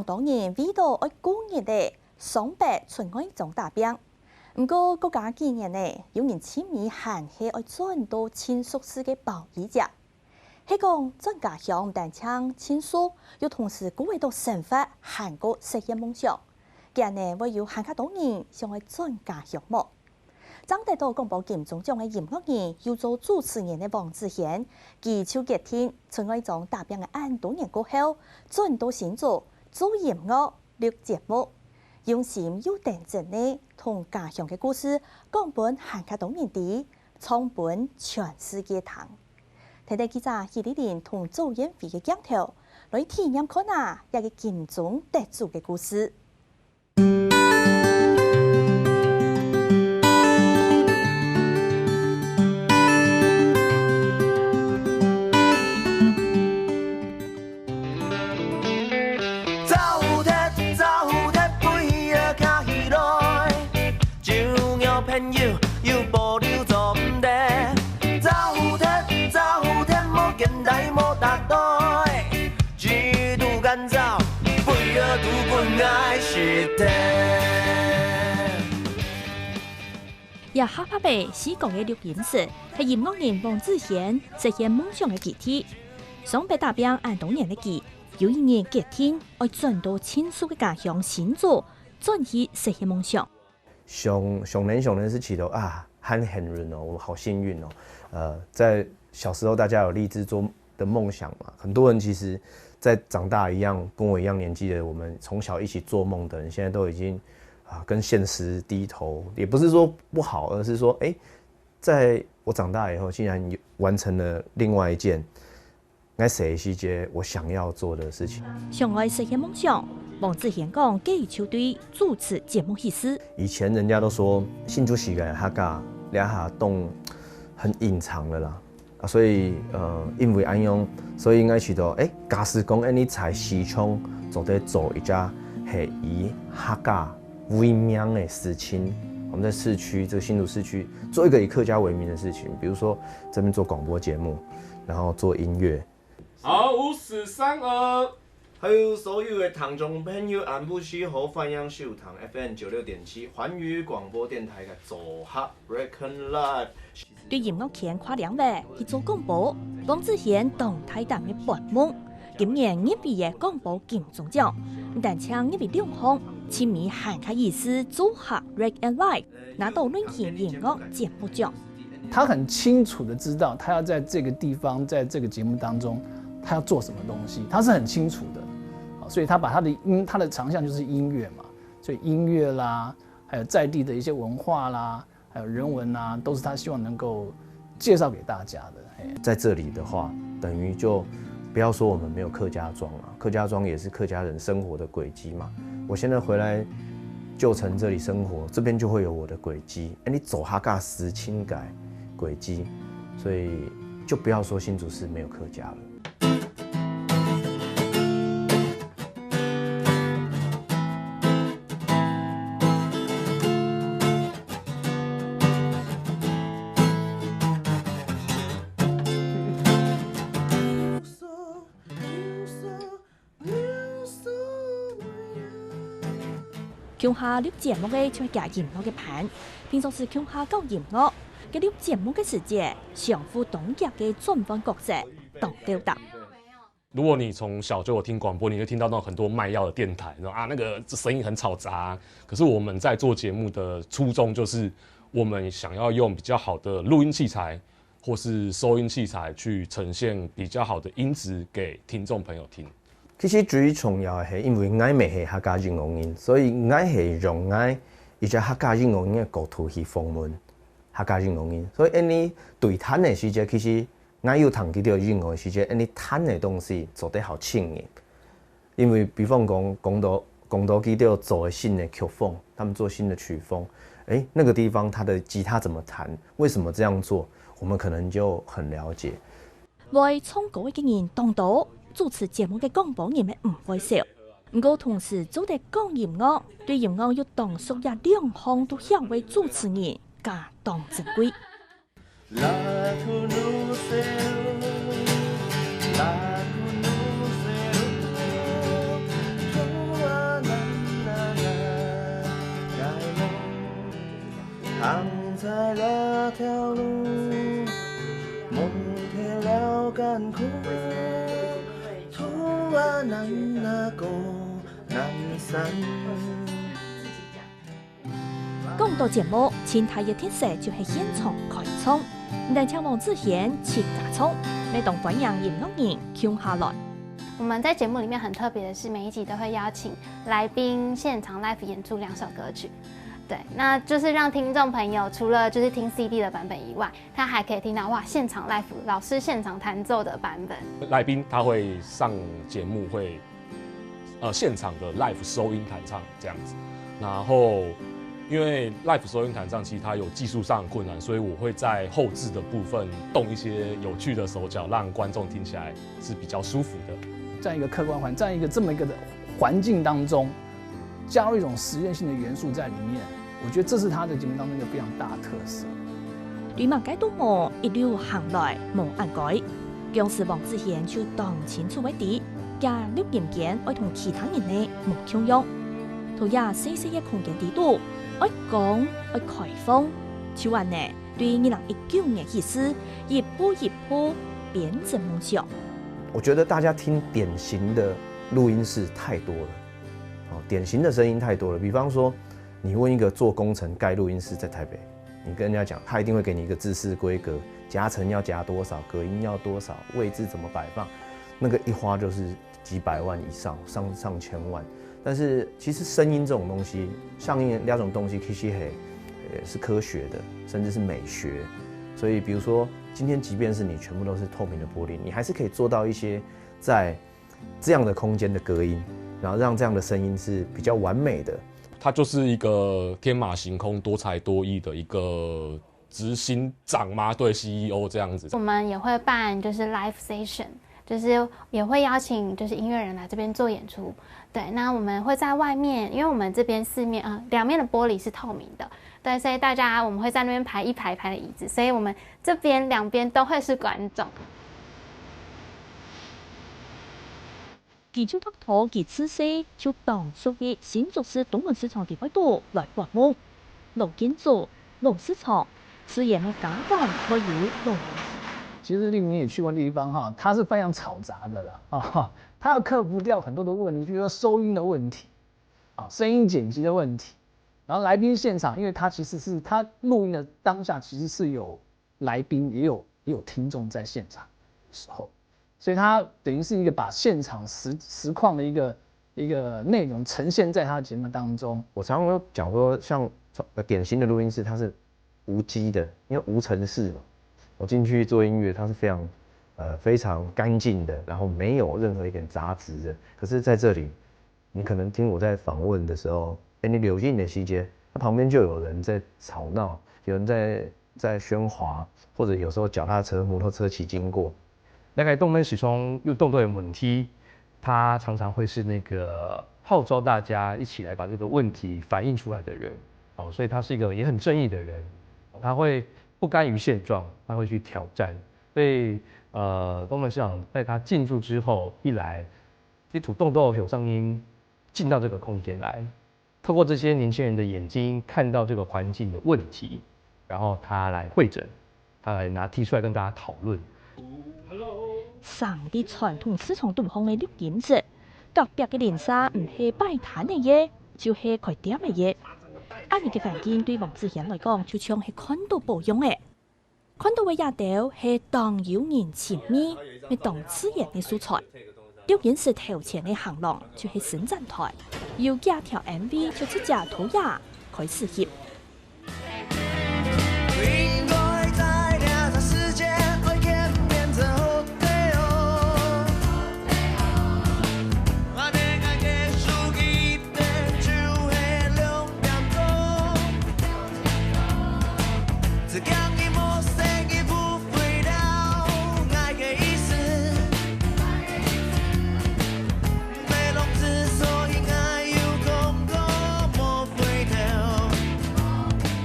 当年为到爱过日的双白纯爱种大兵。不过国家纪念呢，有人痴迷还是爱转到亲属式嘅保仪者。係講轉家鄉唔但唱親屬，又同時鼓勵到生活韓國實現夢想。今日呢，會有韓國多人想去轉家鄉麼？爭得到廣播金鐘獎嘅音樂人，又做主持人嘅王志賢，佢就決定從愛種大兵嘅案多年過後，轉到新竹做音樂錄節目，用心又認真呢，同家鄉嘅故事講本韓國多人啲，創本全世界聽。睇睇記者葉麗蓮同周燕飛嘅鏡頭，來體驗看下一個金鐘得主嘅故事。也哈帕貝是講嘅錄音室，係音樂人王志賢實現夢想嘅基地。雙白大兵按當年嘅記，有一年決定要轉到親屬嘅家鄉新竹，轉去實現夢想。熊人是起頭啊，很人哦，我好幸運哦。在小時候大家有立志做的夢想嘛，很多人其實，在長大一樣，跟我一樣年紀的，我們從小一起做夢的人，現在都已經。跟現實低頭，也不是說不好，而是說，在我長大以後，竟然完成了另外一件，我寫一件我想要做的事情。想愛實現夢想，王志賢講給球隊主持節目意思。以前人家都說新竹是個客家兩下洞很隱藏的啦，所以因為安樣，所以應該去到假使講你在西涌就得做一家係以客家為名的事情，我們在市區，這個新竹市區做一個以客家為名的事情，比如說這邊做廣播節目，然後做音樂。好，5、4、3、2，還有所有的聽眾朋友，安富西河范陽秀堂 FM 96.7環宇廣播電台嘅組合 Reckon Live。對音樂圈跨兩位去做廣播，王志賢當台擔嘅撥夢。今年2畢業廣播金鐘獎，但唱1為2項，親迷韓國意思組合 Reckon Live 拿到論壇音樂節目獎。他很清楚的知道，他要在這個地方，在這個節目當中，他要做什麼東西，他是很清楚的。所以他把他的長項就是音樂嘛，所以音樂啦，還有在地的一些文化啦，還有人文啦，都是他希望能夠介紹給大家的。在這裡的話，等於就不要說我們沒有客家莊啊，客家莊也是客家人生活的軌跡嘛。我現在回來舊城這裡生活，這邊就會有我的軌跡。你走客家實情改軌跡，所以就不要說新竹市沒有客家了。強下錄節目嘅就係夾音樂嘅盤，平常時強下搞音樂，嘅錄節目嘅時節，相互當夾嘅轉換角色，當吊打。如果你從小就有聽廣播，你會聽到那種很多賣藥的電台，那個聲音很嘈雜。可是我們在做節目的初衷，就是我們想要用比較好的錄音器材或是收音器材去呈現比較好的音質給聽眾朋友聽。其實最重要嘅係，因為我未係客家音樂人，所以我係用我一隻客家音樂人嘅角度去訪問客家音樂人。所以你對談嘅時節，其實我有談幾條音樂嘅時節，你談嘅東西做得好輕嘅。因為比方講講到幾條做新的曲風，他們做新的曲風，那個地方他的吉他怎麼彈，為什麼這樣做，我們可能就很了解。為創歌嘅人當道。主持節目嘅廣播人咪唔會少，不過同時做得講音樂，對音樂要當屬於兩項都曉為主持人加當珍貴。在那条路，梦贴了干枯，途啊难那个难散。讲到节目，前台嘅特色就是现场开创，但请王志贤切加葱，每当欢迎音乐人唱下来。我们在节目里面很特别的是，每一集都会邀请来宾现场 live 演出2首歌曲。对，那就是让听众朋友除了就是听 CD 的版本以外，他还可以听到哇现场 live 老师现场弹奏的版本。来宾他会上节目会现场的 live 收音弹唱这样子，然后因为 live 收音弹唱其实它有技术上的困难，所以我会在后置的部分动一些有趣的手脚，让观众听起来是比较舒服的。在一个客观环，在一个这么一个的环境当中，加入一种实验性的元素在里面，我觉得这是他的节目当中一个非常大的特色。对马街道我一路行来无按改，僵尸王志贤就当前处位置，加录音间爱同其他人呢无相用，同也细细嘅空间地度，爱讲爱开放，就話呢對2019年意思一步一步變成夢想。我觉得大家听典型的录音室太多了，典型的声音太多了。比方说，你问一个做工程盖录音室在台北，你跟人家讲，他一定会给你一个制式规格，夹层要夹多少，隔音要多少，位置怎么摆放，那个一花就是几百万以上，上千万。但是其实声音这种东西，上音两种东西其实也是科学的，甚至是美学。所以比如说，今天即便是你全部都是透明的玻璃，你还是可以做到一些在这样的空间的隔音，然后让这样的声音是比较完美的。它就是一个天马行空、多才多艺的一个执行长嘛，对 CEO 这样子。我们也会办就是 live session， 就是也会邀请就是音乐人来这边做演出。对，那我们会在外面，因为我们这边两面的玻璃是透明的，对，所以我们会在那边排一排一排的椅子，所以我们这边两边都会是观众。其中突破其姿勢，就當屬於新竹市東門市場地位度來掘墓，老建築、老市場，自然嘅感官可以老。其实丽萍也去过地方哈，它是非常嘈杂的啦啊，它要克服掉很多的问题，比如说收音的问题啊，声音剪辑的问题，然后来宾现场，因为它其实是它录音的当下其实是有来宾也有听众在现场的时候，所以它等于是一个把现场实况的一个内容呈现在它的节目当中。我常常有讲说，像典型的录音室，它是无机的，因为无尘室嘛。我进去做音乐，它是非常干净的，然后没有任何一点杂质的。可是在这里，你可能听我在访问的时候，你流进你的细节，它旁边就有人在吵闹，有人在喧哗，或者有时候脚踏车、摩托车骑经过。大概动门始終要動到嘅問題，他常常會是那個號召大家一起來把這個問題反映出來的人，所以他是一個也很正義的人，他會不甘於現狀，他會去挑戰。所以東門市長在他進駐之後，一來啲土動都有聲音進到這個空間來，透過這些年輕人的眼睛看到這個環境的問題，然後他來會診，他來提出來跟大家討論。上啲傳統市場導向嘅錄音室，隔壁嘅連沙唔係擺攤嘅嘢，就係開店嘅嘢。安尼嘅環境對王志賢來講，就像係看到保養嘅。看到嘅夜島係當有人前面，係當自然嘅素材。錄音室頭前嘅行廊就係伸展台，要加條 MV 就出隻土也開始翕。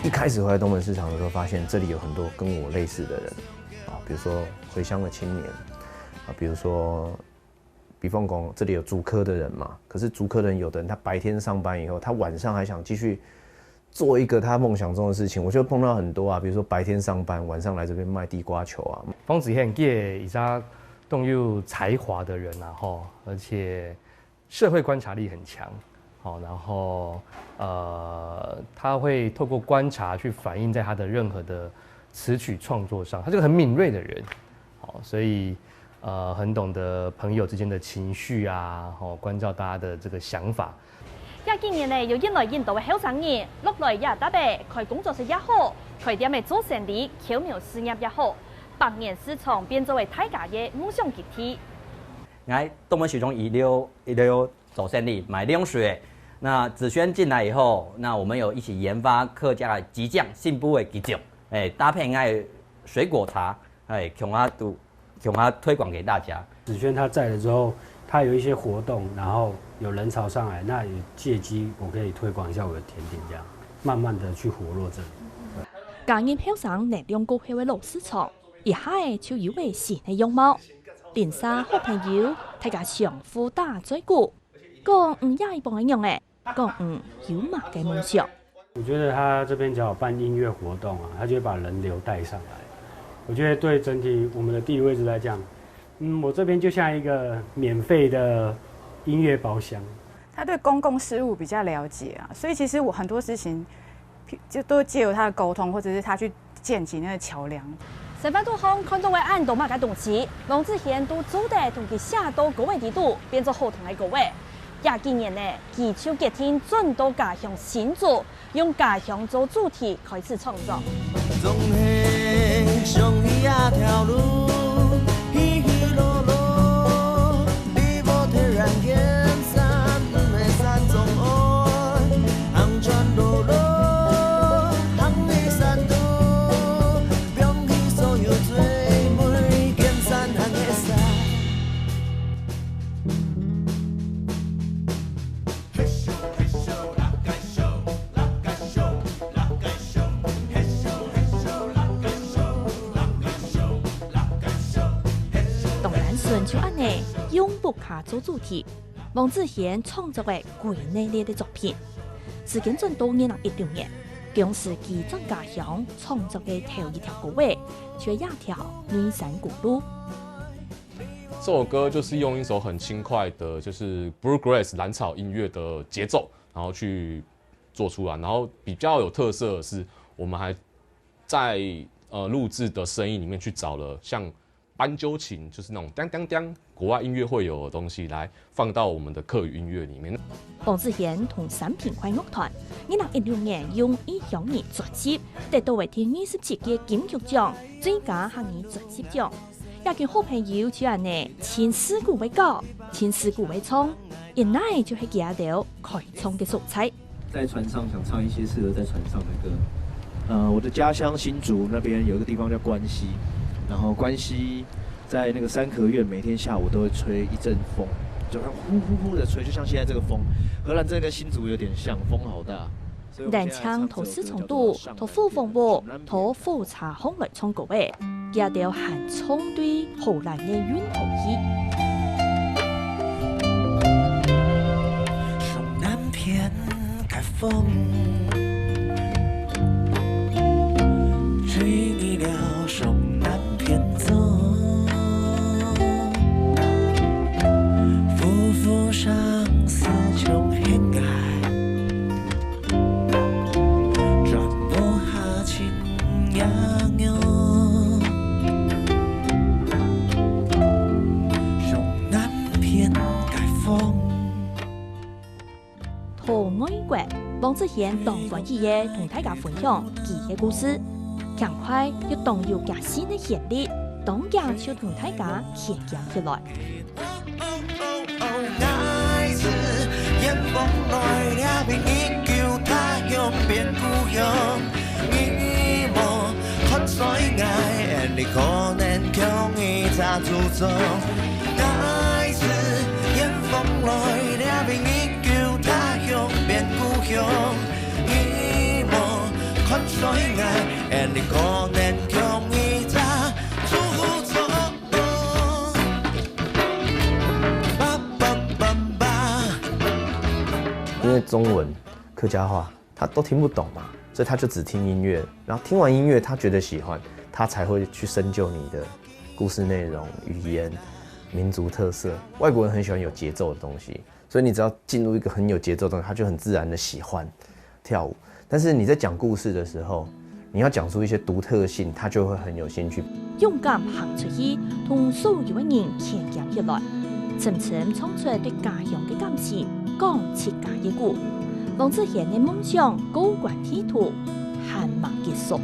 一开始回来东门市场的时候，发现这里有很多跟我类似的人啊，比如说回乡的青年啊，比如说比方讲这里有竹科的人嘛，可是竹科人有的人他白天上班以后，他晚上还想继续做一个他梦想中的事情。我就碰到很多啊，比如说白天上班，晚上来这边卖地瓜球啊。方子贤也以他动有才华的人啊，而且社会观察力很强，然后他会透过观察去反映在他的任何的词曲创作上，他是个很敏锐的人，所以很懂得朋友之间的情绪啊，关照大家的这个想法。今年呢，有引来印度嘅後生人，落來也打白，開工作室也好，開店嘅做生意、巧妙事業也好，百年市場變作為大家嘅夢想集體。我東門徐中一流走生意買涼水，那子軒進來以後，那我們有一起研發客家嘅雞醬、新部嘅雞醬，搭配我水果茶，強它推廣給大家。子軒他在了之後，他有一些活動，然後有人潮上來，那也借機我可以推廣一下我的甜點，這樣慢慢的去活絡這裡。家人後生能量高嘅老市場，一下就有為新嘅樣貌。連沙好朋友，大家相互打嘴鼓，講也一幫一樣嘅，講有乜嘅夢想。我覺得他這邊只要辦音樂活動啊，他就會把人流帶上來。我覺得對整體我們的地理位置來講，我這邊就像一個免費的音樂包廂。他對公共事務比較了解啊，所以其實我很多事情就都借由他的溝通，或者是他去建起那個橋梁。成番都行看到嘅按到乜嘅東西，王子賢都做得同佢寫到高位地度，變做後堂嘅高位。今年呢，佢就決定轉到家鄉新竹，用家鄉做主題開始創作。總係上一條路，稀稀落落，你無突然間山嘅山中愛，行轉落落，行嘅山路，標起所有最美見山行嘅山。就按呢用木卡做主題，王子賢創作嘅鬼內列嘅作品，時間轉到2016年，公司基進家鄉創作嘅頭一條歌位，卻一條女山古路。這首歌就是用一首很輕快的，就是 bluegrass 藍草音樂的節奏，然後去做出來，然後比較有特色的是，我們還在錄製的聲音裡面去找了像斑鳩琴，就是那種當當當，國外音樂會有的東西，來放到我們的客語音樂裡面。王子賢同三品快樂團2016年用異鄉人專輯得到為第27屆金曲獎最佳客語專輯獎。也跟好朋友就按呢，千絲鼓為歌，千絲鼓為唱，原來就是夾到開創的素材。在船上想唱一些適合在船上的歌。我的家鄉新竹那邊有一個地方叫關西。然後關西在那個三合院，每天下午都會吹一陣風，就像呼呼呼的吹，就像現在這個風。荷蘭這跟新竹有點像，風好大。但唱頭四重度，頭副風波，頭副茶空來唱歌嘅，夾到韓衝對荷蘭嘅韻頭戲。從南邊開風，追你了從南邊走，浮浮上四重黑崖，轉播下情양요，從南邊開風。桃愛國，王子賢當關係嘅同大家分享佢嘅故事。強快要動要加新的潛力，當家就同大家牽強起來。愛是煙風來了便已叫他鄉變故鄉，你莫看衰愛，你可能強伊在注重。愛是煙風來了便已叫他鄉變故鄉，你莫看衰愛，你可能強伊在注重。因为中文、客家话他都听不懂嘛，所以他就只听音乐，然后听完音乐他觉得喜欢，他才会去深究你的故事内容、语言、民族特色。外国人很喜欢有节奏的东西，所以你只要进入一个很有节奏的东西，他就很自然的喜欢跳舞。但是你在讲故事的时候，你要讲出一些独特性，他就会很有兴趣。勇敢行出去，同所有的人牵结起来，深深唱出对家乡的感情，讲自家的故。王志贤的梦想高悬天途，还未结束。